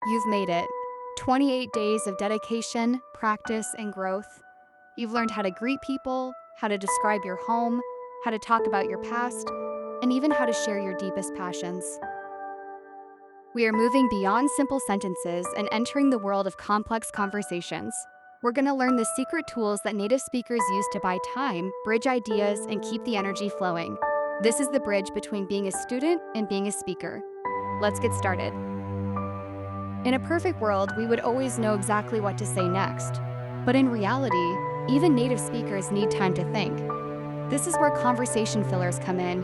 You've made it. 28 days of dedication, practice, and growth. You've learned how to greet people, how to describe your home, how to talk about your past, and even how to share your deepest passions. We are moving beyond simple sentences and entering the world of complex conversations. We're going to learn the secret tools that native speakers use to buy time, bridge ideas, and keep the energy flowing. This is the bridge between being a student and being a speaker. Let's get started. In a perfect world, we would always know exactly what to say next. But in reality, even native speakers need time to think. This is where conversation fillers come in.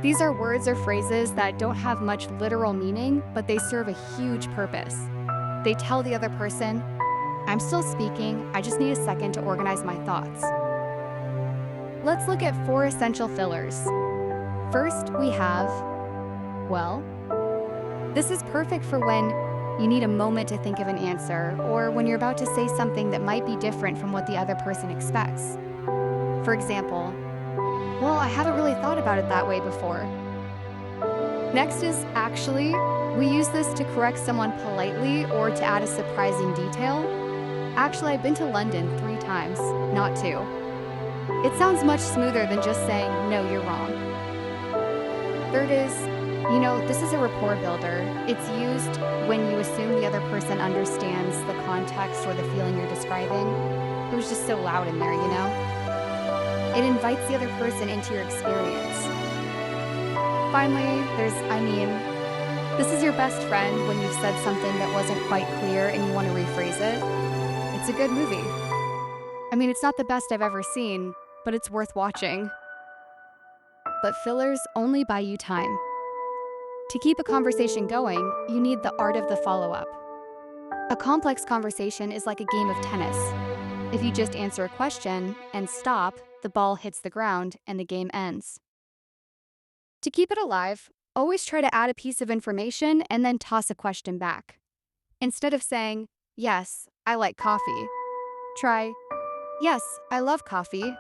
These are words or phrases that don't have much literal meaning, but they serve a huge purpose. They tell the other person, I'm still speaking, I just need a second to organize my thoughts. Let's look at 4 essential fillers. First, we have, well. This is perfect for when you need a moment to think of an answer, or when you're about to say something that might be different from what the other person expects. For example, well, I haven't really thought about it that way before. Next is actually. We use this to correct someone politely or to add a surprising detail. Actually, I've been to London 3 times, not 2. It sounds much smoother than just saying, no, you're wrong. Third is, this is a rapport builder. It's used when you assume the other person understands the context or the feeling you're describing. It was just so loud in there, It invites the other person into your experience. Finally, this is your best friend when you've said something that wasn't quite clear and you want to rephrase it. It's a good movie. It's not the best I've ever seen, but it's worth watching. But fillers only buy you time. To keep a conversation going, you need the art of the follow-up. A complex conversation is like a game of tennis. If you just answer a question and stop, the ball hits the ground and the game ends. To keep it alive, always try to add a piece of information and then toss a question back. Instead of saying, yes, I like coffee, try, yes, I love coffee,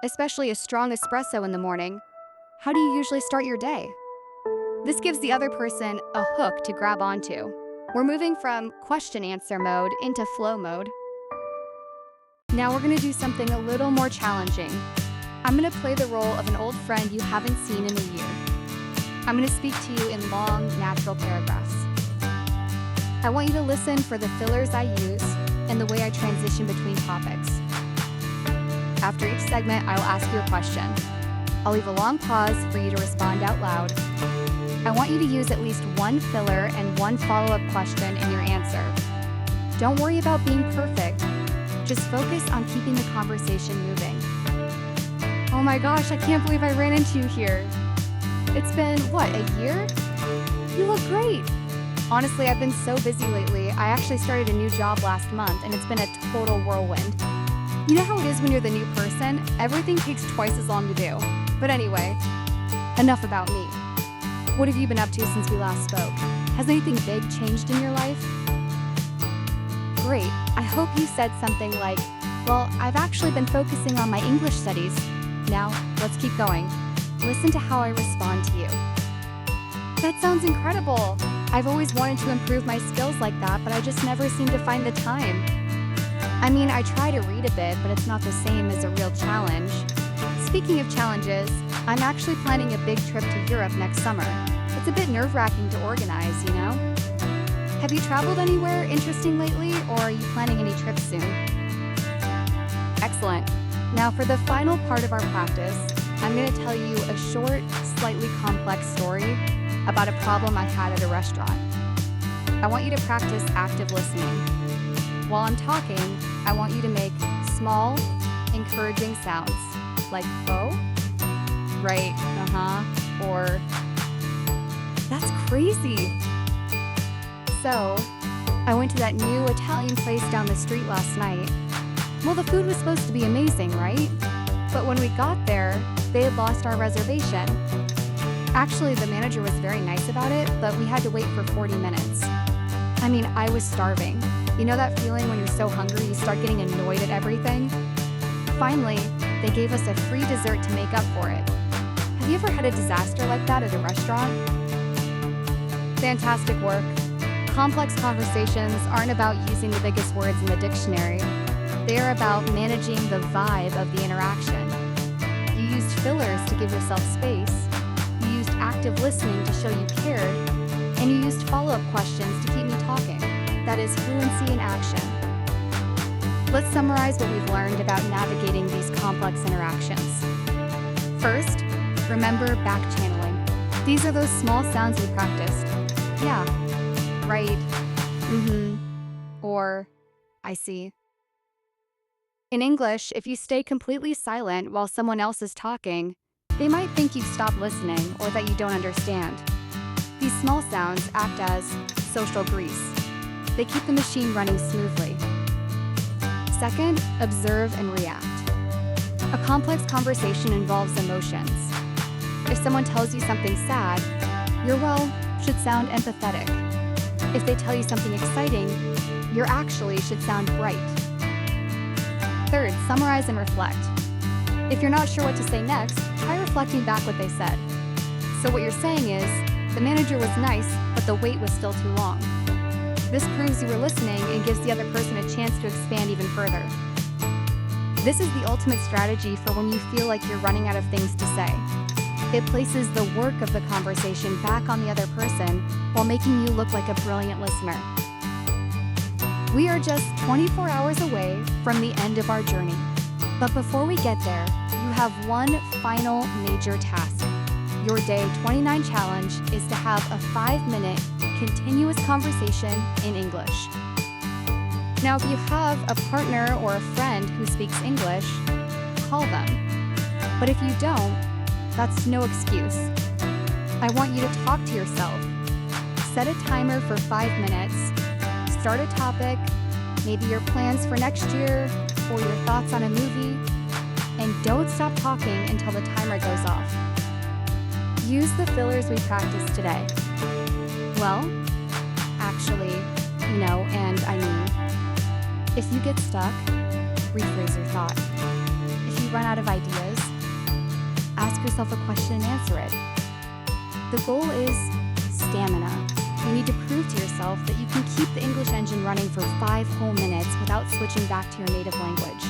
especially a strong espresso in the morning. How do you usually start your day? This gives the other person a hook to grab onto. We're moving from question-answer mode into flow mode. Now we're going to do something a little more challenging. I'm going to play the role of an old friend you haven't seen in a year. I'm going to speak to you in long, natural paragraphs. I want you to listen for the fillers I use and the way I transition between topics. After each segment, I will ask you a question. I'll leave a long pause for you to respond out loud. I want you to use at least 1 filler and 1 follow-up question in your answer. Don't worry about being perfect. Just focus on keeping the conversation moving. Oh my gosh, I can't believe I ran into you here. It's been, a year? You look great. Honestly, I've been so busy lately. I actually started a new job last month, and it's been a total whirlwind. You know how it is when you're the new person? Everything takes twice as long to do. But anyway, enough about me. What have you been up to since we last spoke? Has anything big changed in your life? Great. I hope you said something like, well, I've actually been focusing on my English studies. Now, let's keep going. Listen to how I respond to you. That sounds incredible. I've always wanted to improve my skills like that, but I just never seem to find the time. I try to read a bit, but it's not the same as a real challenge. Speaking of challenges, I'm actually planning a big trip to Europe next summer. It's a bit nerve-wracking to organize, Have you traveled anywhere interesting lately, or are you planning any trips soon? Excellent. Now for the final part of our practice, I'm going to tell you a short, slightly complex story about a problem I had at a restaurant. I want you to practice active listening. While I'm talking, I want you to make small, encouraging sounds, like oh, right, or that's crazy. So, I went to that new Italian place down the street last night. Well, the food was supposed to be amazing, right? But when we got there, they had lost our reservation. Actually, the manager was very nice about it, but we had to wait for 40 minutes. I was starving. You know that feeling when you're so hungry you start getting annoyed at everything? Finally, they gave us a free dessert to make up for it. Have you ever had a disaster like that at a restaurant? Fantastic work. Complex conversations aren't about using the biggest words in the dictionary. They are about managing the vibe of the interaction. You used fillers to give yourself space. You used active listening to show you cared. And you used follow-up questions to keep me talking. That is fluency in action. Let's summarize what we've learned about navigating these complex interactions. First, remember back-channeling. These are those small sounds we practiced. Yeah, right, or I see. In English, if you stay completely silent while someone else is talking, they might think you've stopped listening or that you don't understand. These small sounds act as social grease. They keep the machine running smoothly. Second, observe and react. A complex conversation involves emotions. If someone tells you something sad, your well should sound empathetic. If they tell you something exciting, your actually should sound bright. Third, summarize and reflect. If you're not sure what to say next, try reflecting back what they said. So what you're saying is, the manager was nice, but the wait was still too long. This proves you were listening and gives the other person a chance to expand even further. This is the ultimate strategy for when you feel like you're running out of things to say. It places the work of the conversation back on the other person while making you look like a brilliant listener. We are just 24 hours away from the end of our journey. But before we get there, you have one final major task. Your Day 29 challenge is to have a 5-minute continuous conversation in English. Now, if you have a partner or a friend who speaks English, call them. But if you don't, that's no excuse. I want you to talk to yourself. Set a timer for 5 minutes. Start a topic, maybe your plans for next year or your thoughts on a movie, and don't stop talking until the timer goes off. Use the fillers we practiced today. Well, actually, and I mean, if you get stuck, rephrase your thought. If you run out of ideas, ask yourself a question and answer it. The goal is stamina. You need to prove to yourself that you can keep the English engine running for 5 whole minutes without switching back to your native language.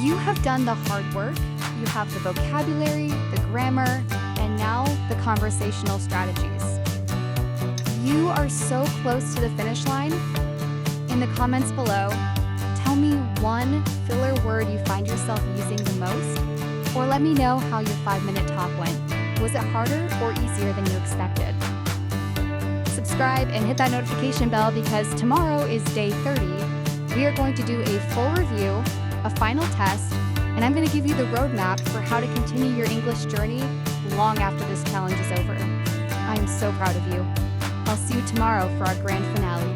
You have done the hard work. You have the vocabulary, the grammar, and now the conversational strategies. You are so close to the finish line. In the comments below, tell me one filler word you find yourself using the most, or let me know how your 5-minute talk went. Was it harder or easier than you expected? Subscribe and hit that notification bell because tomorrow is day 30. We are going to do a full review, a final test, and I'm going to give you the roadmap for how to continue your English journey long after this challenge is over. I am so proud of you. I'll see you tomorrow for our grand finale.